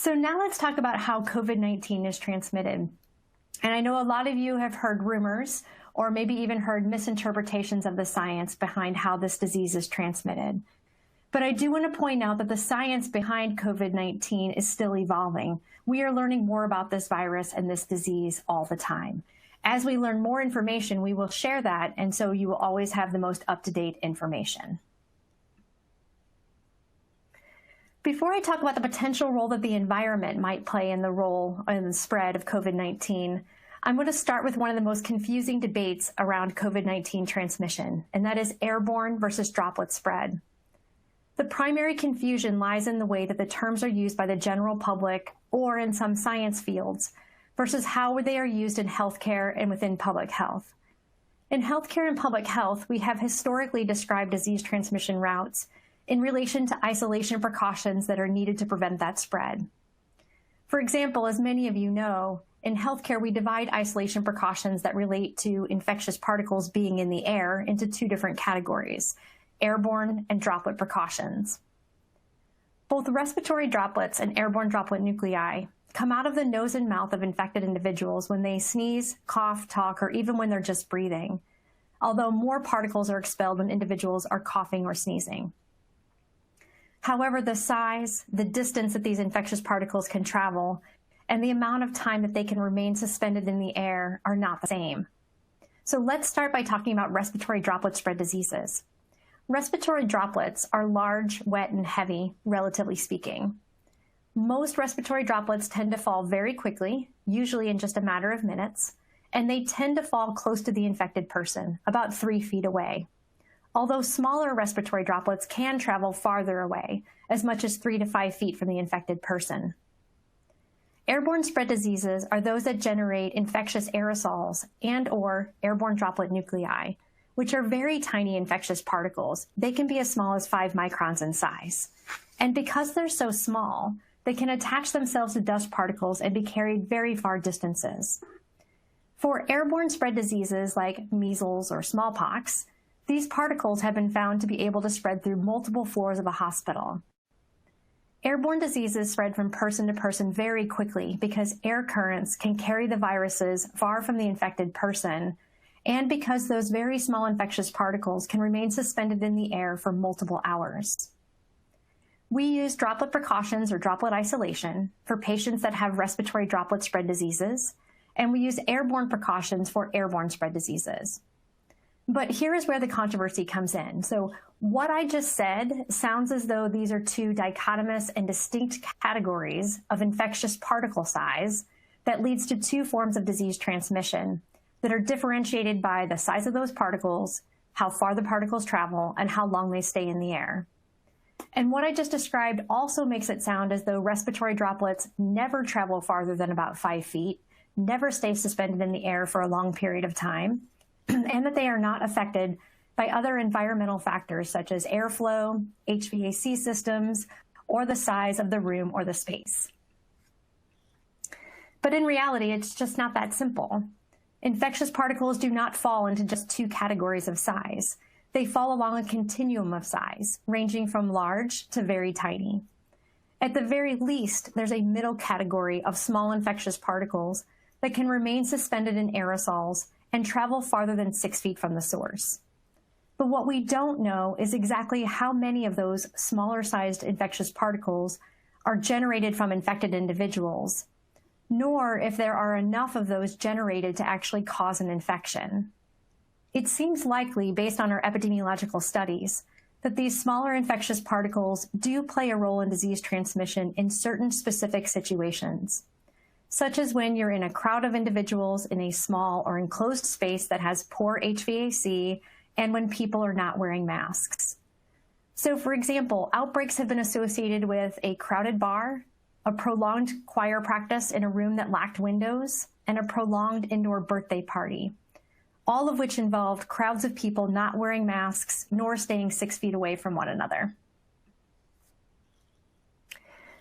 So now let's talk about how COVID-19 is transmitted. And I know a lot of you have heard rumors or maybe even heard misinterpretations of the science behind how this disease is transmitted. But I do want to point out that the science behind COVID-19 is still evolving. We are learning more about this virus and this disease all the time. As we learn more information, we will share that, and so you will always have the most up-to-date information. Before I talk about the potential role that the environment might play in the spread of COVID-19, I'm going to start with one of the most confusing debates around COVID-19 transmission, and that is airborne versus droplet spread. The primary confusion lies in the way that the terms are used by the general public or in some science fields versus how they are used in healthcare and within public health. In healthcare and public health, we have historically described disease transmission routes in relation to isolation precautions that are needed to prevent that spread. For example, as many of you know, in healthcare, we divide isolation precautions that relate to infectious particles being in the air into two different categories: airborne and droplet precautions. Both respiratory droplets and airborne droplet nuclei come out of the nose and mouth of infected individuals when they sneeze, cough, talk, or even when they're just breathing, although more particles are expelled when individuals are coughing or sneezing. However, the size, the distance that these infectious particles can travel, and the amount of time that they can remain suspended in the air are not the same. So let's start by talking about respiratory droplet spread diseases. Respiratory droplets are large, wet, and heavy, relatively speaking. Most respiratory droplets tend to fall very quickly, usually in just a matter of minutes, and they tend to fall close to the infected person, about 3 feet away. Although smaller respiratory droplets can travel farther away, as much as 3 to 5 feet from the infected person. Airborne spread diseases are those that generate infectious aerosols and/or airborne droplet nuclei, which are very tiny infectious particles. They can be as small as 5 microns in size. And because they're so small, they can attach themselves to dust particles and be carried very far distances. For airborne spread diseases like measles or smallpox, these particles have been found to be able to spread through multiple floors of a hospital. Airborne diseases spread from person to person very quickly because air currents can carry the viruses far from the infected person, and because those very small infectious particles can remain suspended in the air for multiple hours. We use droplet precautions or droplet isolation for patients that have respiratory droplet spread diseases, and we use airborne precautions for airborne spread diseases. But here is where the controversy comes in. So what I just said sounds as though these are two dichotomous and distinct categories of infectious particle size that leads to two forms of disease transmission that are differentiated by the size of those particles, how far the particles travel, and how long they stay in the air. And what I just described also makes it sound as though respiratory droplets never travel farther than about 5 feet, never stay suspended in the air for a long period of time, and that they are not affected by other environmental factors such as airflow, HVAC systems, or the size of the room or the space. But in reality, it's just not that simple. Infectious particles do not fall into just two categories of size. They fall along a continuum of size, ranging from large to very tiny. At the very least, there's a middle category of small infectious particles that can remain suspended in aerosols and travel farther than 6 feet from the source. But what we don't know is exactly how many of those smaller sized infectious particles are generated from infected individuals, nor if there are enough of those generated to actually cause an infection. It seems likely, based on our epidemiological studies, that these smaller infectious particles do play a role in disease transmission in certain specific situations, such as when you're in a crowd of individuals in a small or enclosed space that has poor HVAC and when people are not wearing masks. So for example, outbreaks have been associated with a crowded bar, a prolonged choir practice in a room that lacked windows, and a prolonged indoor birthday party, all of which involved crowds of people not wearing masks nor staying 6 feet away from one another.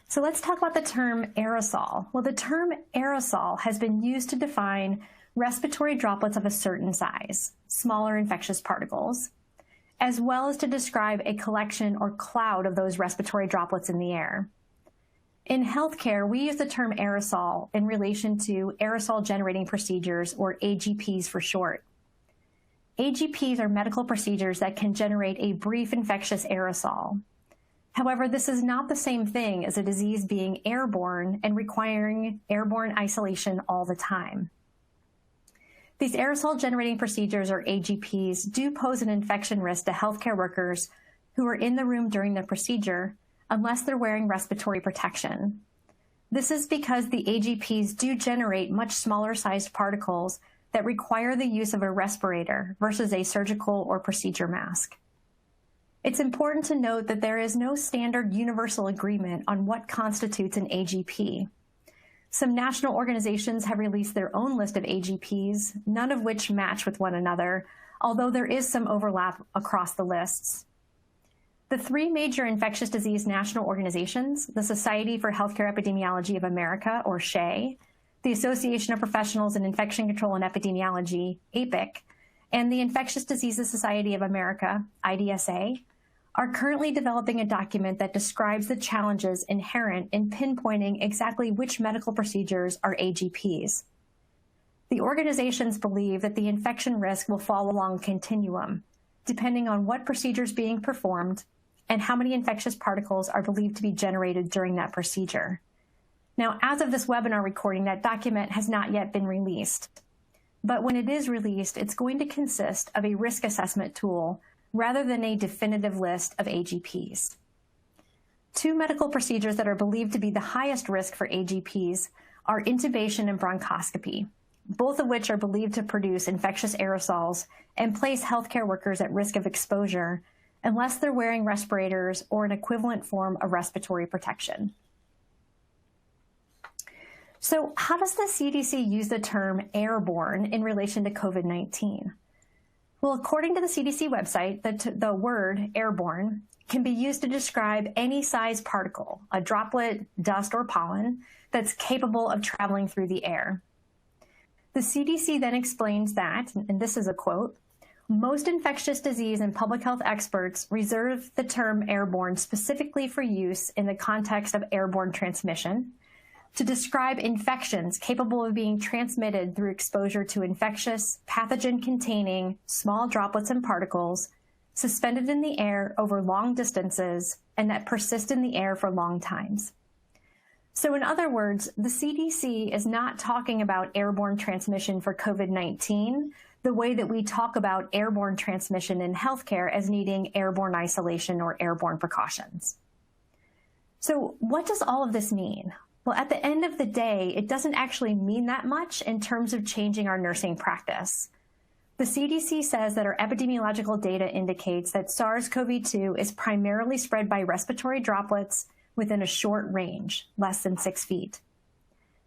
So let's talk about the term aerosol. Well, the term aerosol has been used to define respiratory droplets of a certain size, smaller infectious particles, as well as to describe a collection or cloud of those respiratory droplets in the air. In healthcare, we use the term aerosol in relation to aerosol generating procedures, or AGPs for short. AGPs are medical procedures that can generate a brief infectious aerosol. However, this is not the same thing as a disease being airborne and requiring airborne isolation all the time. These aerosol generating procedures, or AGPs, do pose an infection risk to healthcare workers who are in the room during the procedure, unless they're wearing respiratory protection. This is because the AGPs do generate much smaller sized particles that require the use of a respirator versus a surgical or procedure mask. It's important to note that there is no standard universal agreement on what constitutes an AGP. Some national organizations have released their own list of AGPs, none of which match with one another, although there is some overlap across the lists. The three major infectious disease national organizations, the Society for Healthcare Epidemiology of America, or SHAE, the Association of Professionals in Infection Control and Epidemiology, APIC, and the Infectious Diseases Society of America, IDSA, are currently developing a document that describes the challenges inherent in pinpointing exactly which medical procedures are AGPs. The organizations believe that the infection risk will fall along a continuum, depending on what procedure is being performed and how many infectious particles are believed to be generated during that procedure. Now, as of this webinar recording, that document has not yet been released. But when it is released, it's going to consist of a risk assessment tool rather than a definitive list of AGPs. Two medical procedures that are believed to be the highest risk for AGPs are intubation and bronchoscopy, both of which are believed to produce infectious aerosols and place healthcare workers at risk of exposure unless they're wearing respirators or an equivalent form of respiratory protection. So how does the CDC use the term airborne in relation to COVID-19? Well, according to the CDC website, the word airborne can be used to describe any size particle, a droplet, dust, or pollen, that's capable of traveling through the air. The CDC then explains that, and this is a quote, "Most infectious disease and public health experts reserve the term airborne specifically for use in the context of airborne transmission to describe infections capable of being transmitted through exposure to infectious, pathogen-containing small droplets and particles suspended in the air over long distances and that persist in the air for long times." So in other words, the CDC is not talking about airborne transmission for COVID-19 the way that we talk about airborne transmission in healthcare as needing airborne isolation or airborne precautions. So what does all of this mean? Well, at the end of the day, it doesn't actually mean that much in terms of changing our nursing practice. The CDC says that our epidemiological data indicates that SARS-CoV-2 is primarily spread by respiratory droplets within a short range, less than 6 feet.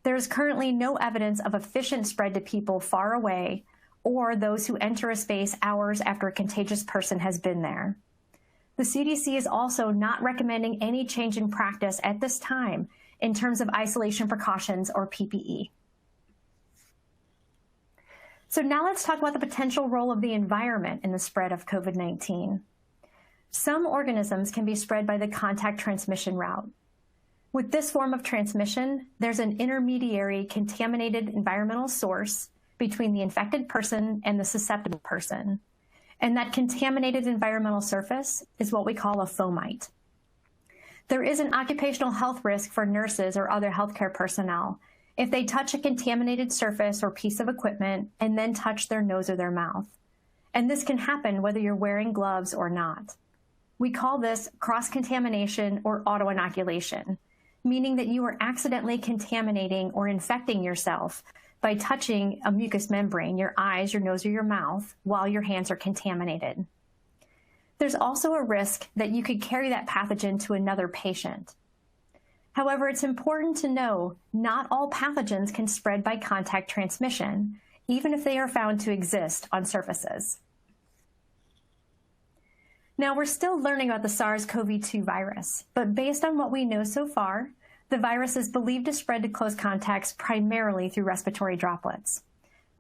There is currently no evidence of efficient spread to people far away or those who enter a space hours after a contagious person has been there. The CDC is also not recommending any change in practice at this time in terms of isolation precautions or PPE. So now let's talk about the potential role of the environment in the spread of COVID-19. Some organisms can be spread by the contact transmission route. With this form of transmission, there's an intermediary contaminated environmental source between the infected person and the susceptible person. And that contaminated environmental surface is what we call a fomite. There is an occupational health risk for nurses or other healthcare personnel if they touch a contaminated surface or piece of equipment and then touch their nose or their mouth. And this can happen whether you're wearing gloves or not. We call this cross-contamination or auto-inoculation, meaning that you are accidentally contaminating or infecting yourself by touching a mucous membrane, your eyes, your nose, or your mouth, while your hands are contaminated. There's also a risk that you could carry that pathogen to another patient. However, it's important to know not all pathogens can spread by contact transmission, even if they are found to exist on surfaces. Now, we're still learning about the SARS-CoV-2 virus, but based on what we know so far, the virus is believed to spread to close contacts primarily through respiratory droplets.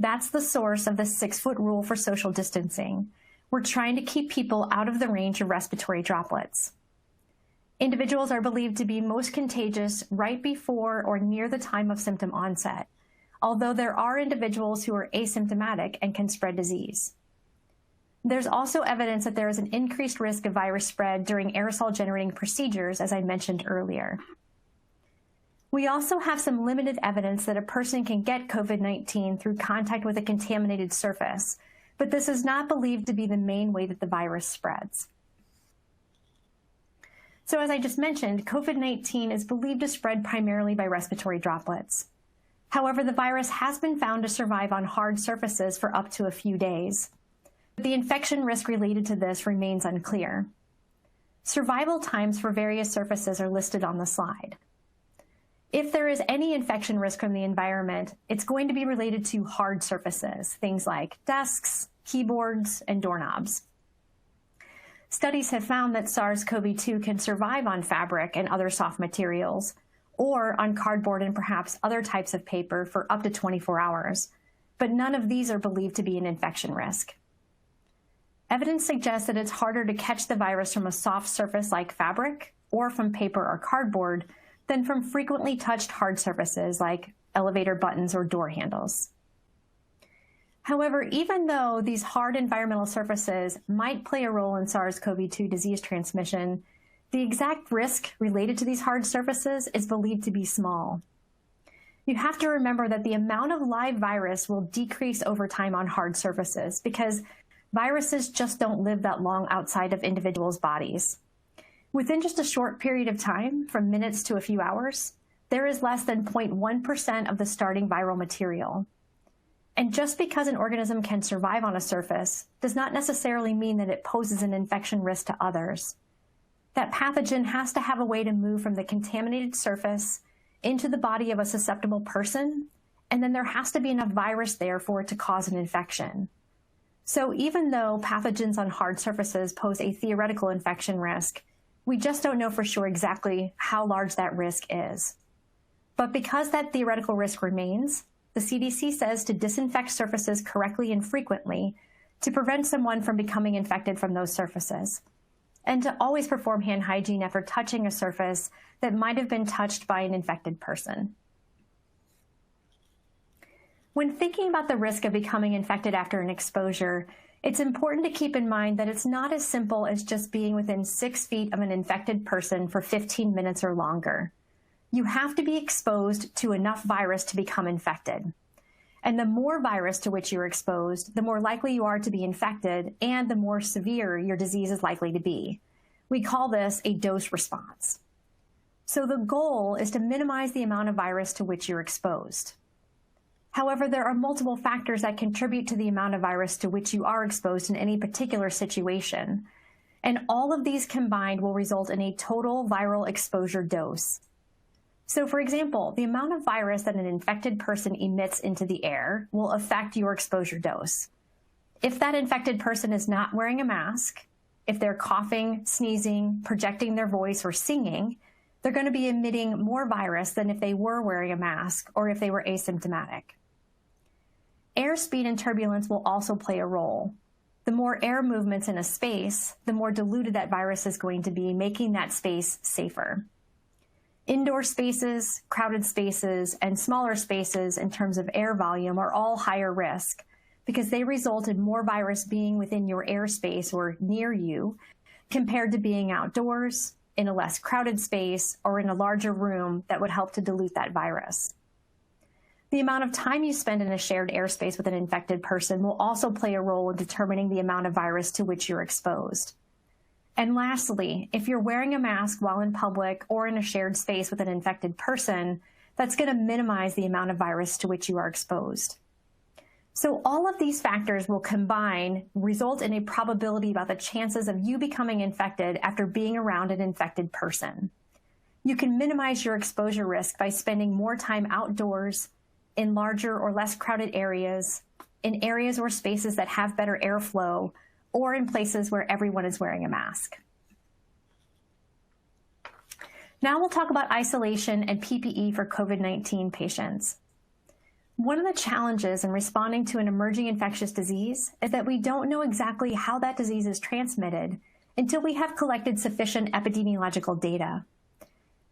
That's the source of the 6-foot rule for social distancing. We're trying to keep people out of the range of respiratory droplets. Individuals are believed to be most contagious right before or near the time of symptom onset, although there are individuals who are asymptomatic and can spread disease. There's also evidence that there is an increased risk of virus spread during aerosol-generating procedures, as I mentioned earlier. We also have some limited evidence that a person can get COVID-19 through contact with a contaminated surface, but this is not believed to be the main way that the virus spreads. So as I just mentioned, COVID-19 is believed to spread primarily by respiratory droplets. However, the virus has been found to survive on hard surfaces for up to a few days. But the infection risk related to this remains unclear. Survival times for various surfaces are listed on the slide. If there is any infection risk from the environment, it's going to be related to hard surfaces, things like desks, keyboards, and doorknobs. Studies have found that SARS-CoV-2 can survive on fabric and other soft materials, or on cardboard and perhaps other types of paper for up to 24 hours, but none of these are believed to be an infection risk. Evidence suggests that it's harder to catch the virus from a soft surface like fabric or from paper or cardboard than from frequently touched hard surfaces like elevator buttons or door handles. However, even though these hard environmental surfaces might play a role in SARS-CoV-2 disease transmission, the exact risk related to these hard surfaces is believed to be small. You have to remember that the amount of live virus will decrease over time on hard surfaces because viruses just don't live that long outside of individuals' bodies. Within just a short period of time, from minutes to a few hours, there is less than 0.1% of the starting viral material. And just because an organism can survive on a surface does not necessarily mean that it poses an infection risk to others. That pathogen has to have a way to move from the contaminated surface into the body of a susceptible person, and then there has to be enough virus there for it to cause an infection. So even though pathogens on hard surfaces pose a theoretical infection risk, we just don't know for sure exactly how large that risk is. But because that theoretical risk remains, the CDC says to disinfect surfaces correctly and frequently to prevent someone from becoming infected from those surfaces, and to always perform hand hygiene after touching a surface that might have been touched by an infected person. When thinking about the risk of becoming infected after an exposure, it's important to keep in mind that it's not as simple as just being within 6 feet of an infected person for 15 minutes or longer. You have to be exposed to enough virus to become infected. And the more virus to which you're exposed, the more likely you are to be infected and the more severe your disease is likely to be. We call this a dose response. So the goal is to minimize the amount of virus to which you're exposed. However, there are multiple factors that contribute to the amount of virus to which you are exposed in any particular situation. And all of these combined will result in a total viral exposure dose. So for example, the amount of virus that an infected person emits into the air will affect your exposure dose. If that infected person is not wearing a mask, if they're coughing, sneezing, projecting their voice, or singing, they're going to be emitting more virus than if they were wearing a mask or if they were asymptomatic. Airspeed and turbulence will also play a role. The more air movements in a space, the more diluted that virus is going to be, making that space safer. Indoor spaces, crowded spaces, and smaller spaces in terms of air volume are all higher risk because they result in more virus being within your airspace or near you compared to being outdoors, in a less crowded space, or in a larger room that would help to dilute that virus. The amount of time you spend in a shared airspace with an infected person will also play a role in determining the amount of virus to which you're exposed. And lastly, if you're wearing a mask while in public or in a shared space with an infected person, that's going to minimize the amount of virus to which you are exposed. So all of these factors will combine, result in a probability about the chances of you becoming infected after being around an infected person. You can minimize your exposure risk by spending more time outdoors, in larger or less crowded areas, in areas or spaces that have better airflow, or in places where everyone is wearing a mask. Now we'll talk about isolation and PPE for COVID-19 patients. One of the challenges in responding to an emerging infectious disease is that we don't know exactly how that disease is transmitted until we have collected sufficient epidemiological data.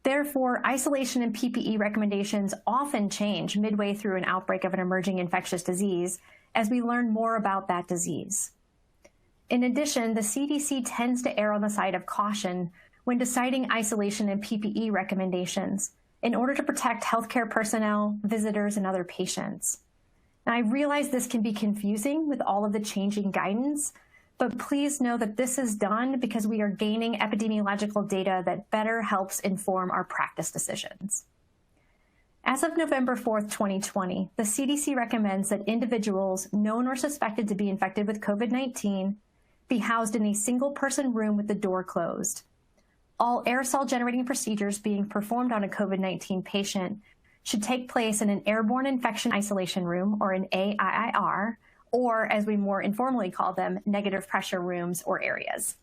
Therefore, isolation and PPE recommendations often change midway through an outbreak of an emerging infectious disease as we learn more about that disease. In addition, the CDC tends to err on the side of caution when deciding isolation and PPE recommendations in order to protect healthcare personnel, visitors, and other patients. Now, I realize this can be confusing with all of the changing guidance, but please know that this is done because we are gaining epidemiological data that better helps inform our practice decisions. As of November 4th, 2020, the CDC recommends that individuals known or suspected to be infected with COVID-19 be housed in a single-person room with the door closed. All aerosol-generating procedures being performed on a COVID-19 patient should take place in an airborne infection isolation room, or an AIIR, or as we more informally call them, negative pressure rooms or areas.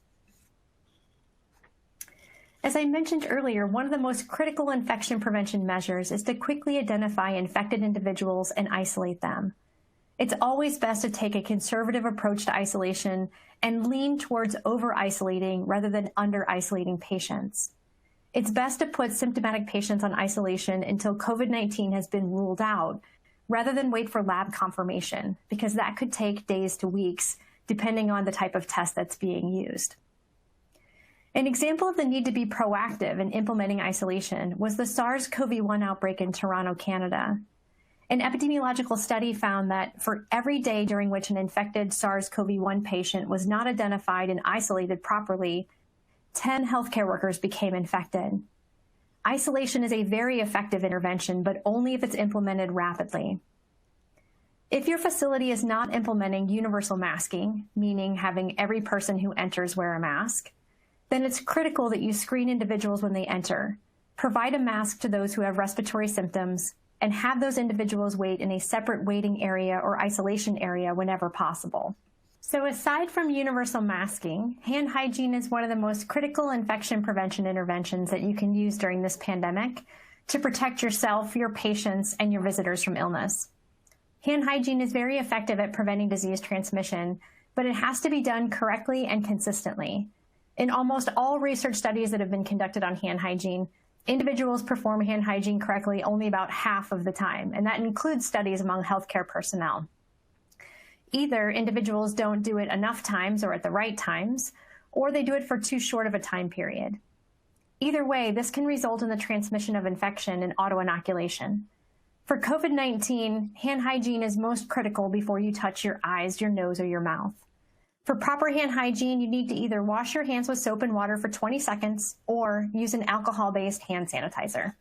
As I mentioned earlier, one of the most critical infection prevention measures is to quickly identify infected individuals and isolate them. It's always best to take a conservative approach to isolation and lean towards over-isolating rather than under-isolating patients. It's best to put symptomatic patients on isolation until COVID-19 has been ruled out, rather than wait for lab confirmation, because that could take days to weeks, depending on the type of test that's being used. An example of the need to be proactive in implementing isolation was the SARS-CoV-1 outbreak in Toronto, Canada. An epidemiological study found that for every day during which an infected SARS-CoV-1 patient was not identified and isolated properly, 10 healthcare workers became infected. Isolation is a very effective intervention, but only if it's implemented rapidly. If your facility is not implementing universal masking, meaning having every person who enters wear a mask, then it's critical that you screen individuals when they enter, provide a mask to those who have respiratory symptoms, and have those individuals wait in a separate waiting area or isolation area whenever possible. So aside from universal masking, hand hygiene is one of the most critical infection prevention interventions that you can use during this pandemic to protect yourself, your patients, and your visitors from illness. Hand hygiene is very effective at preventing disease transmission, but it has to be done correctly and consistently. In almost all research studies that have been conducted on hand hygiene, individuals perform hand hygiene correctly only about half of the time, and that includes studies among healthcare personnel. Either individuals don't do it enough times or at the right times, or they do it for too short of a time period. Either way, this can result in the transmission of infection and autoinoculation. For COVID-19, hand hygiene is most critical before you touch your eyes, your nose, or your mouth. For proper hand hygiene, you need to either wash your hands with soap and water for 20 seconds or use an alcohol-based hand sanitizer.